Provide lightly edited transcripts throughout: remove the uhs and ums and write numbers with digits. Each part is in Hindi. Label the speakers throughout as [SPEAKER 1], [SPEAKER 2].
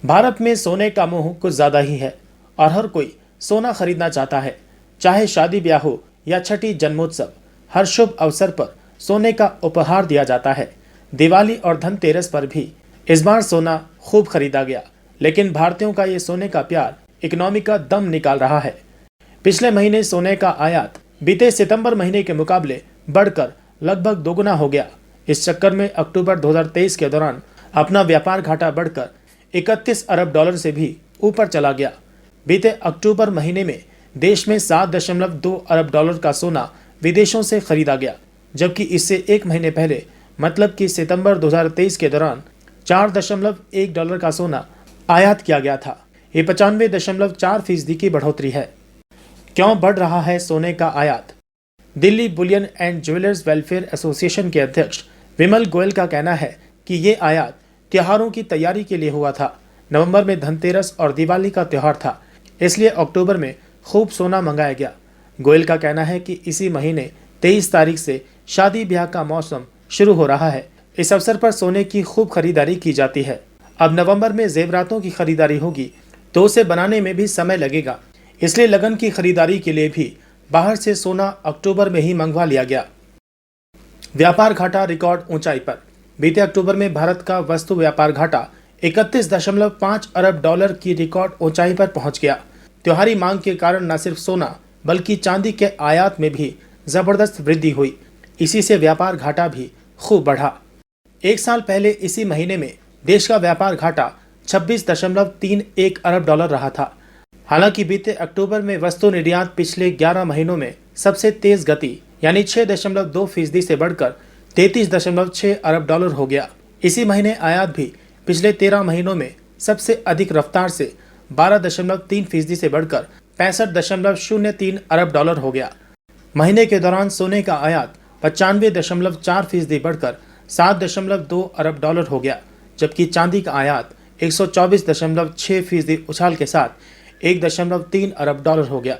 [SPEAKER 1] भारत में सोने का मोह कुछ ज्यादा ही है और हर कोई सोना खरीदना चाहता है। चाहे शादी ब्याह हो या छठी जन्मोत्सव, हर शुभ अवसर पर सोने का उपहार दिया जाता है। दिवाली और धनतेरस पर भी इस बार सोना खूब खरीदा गया, लेकिन भारतीयों का ये सोने का प्यार इकोनॉमी का दम निकाल रहा है। पिछले महीने सोने का आयात बीते सितंबर महीने के मुकाबले बढ़कर लगभग दोगुना हो गया। इस चक्कर में अक्टूबर 2023 के दौरान अपना व्यापार घाटा बढ़कर 31 अरब डॉलर से भी ऊपर चला गया। बीते अक्टूबर महीने में देश में 7.2 अरब डॉलर का सोना विदेशों से खरीदा गया, जबकि इससे एक महीने पहले मतलब कि सितंबर 2023 के दौरान 4.1 डॉलर का सोना आयात किया गया था। ये 95.4% की बढ़ोतरी है। क्यों बढ़ रहा है सोने का आयात? Delhi Boolean and jewellers welfare association के अध्यक्ष विमल गोयल का कहना है कि ये आयात त्योहारों की तैयारी के लिए हुआ था। नवंबर में धनतेरस और दिवाली का त्यौहार था, इसलिए अक्टूबर में खूब सोना मंगाया गया। गोयल का कहना है कि इसी महीने 23 तारीख से शादी ब्याह का मौसम शुरू हो रहा है। इस अवसर पर सोने की खूब खरीदारी की जाती है। अब नवंबर में जेवरातों की खरीदारी होगी तो उसे बनाने में भी समय लगेगा, इसलिए लगन की खरीदारी के लिए भी बाहर से सोना अक्टूबर में ही मंगवा लिया गया। व्यापार घाटा रिकॉर्ड ऊंचाई पर। बीते अक्टूबर में भारत का वस्तु व्यापार घाटा 31.5 अरब डॉलर की रिकॉर्ड ऊंचाई पर पहुंच गया। त्योहारी मांग के कारण न सिर्फ सोना बल्कि चांदी के आयात में भी जबरदस्त वृद्धि हुई। इसी से व्यापार घाटा भी खूब बढ़ा। एक साल पहले इसी महीने में देश का व्यापार घाटा 26.31 अरब डॉलर रहा था। हालांकि बीते अक्टूबर में वस्तु निर्यात पिछले 11 महीनों में सबसे तेज गति यानी 6.2% से बढ़कर 33.6 अरब डॉलर हो गया। इसी महीने आयात भी पिछले 13 महीनों में सबसे अधिक रफ्तार से 12.3% से बढ़कर 65.03 अरब डॉलर हो गया। महीने के दौरान सोने का आयात 95.4% बढ़कर 7.2 अरब डॉलर हो गया, जबकि चांदी का आयात 124.6% उछाल के साथ 1.3 अरब डॉलर हो गया।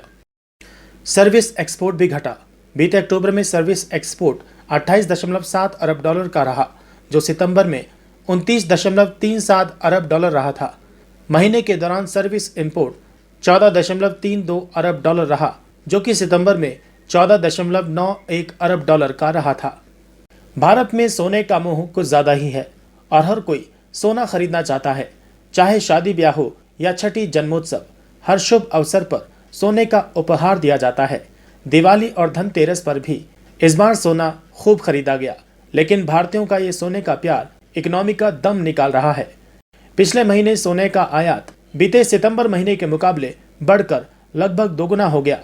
[SPEAKER 1] सर्विस एक्सपोर्ट भी घटा। बीते अक्टूबर में सर्विस एक्सपोर्ट 28.7 अरब डॉलर का रहा, जो सितंबर में 29.37 अरब डॉलर रहा था। महीने के दौरान सर्विस इंपोर्ट 14.32 अरब डॉलर रहा, जो कि सितंबर में 14.91 अरब डॉलर का रहा था। भारत में सोने का मोह कुछ ज्यादा ही है और हर कोई सोना खरीदना चाहता है। चाहे शादी ब्याह हो या छठी जन्मोत्सव, हर शुभ अवसर पर सोने का उपहार दिया जाता है। दिवाली और धनतेरस पर भी इस बार सोना खूब खरीदा गया, लेकिन भारतीयों का ये सोने का प्यार इकोनॉमी का दम निकाल रहा है। पिछले महीने सोने का आयात बीते सितंबर महीने के मुकाबले बढ़कर लगभग दोगुना हो गया।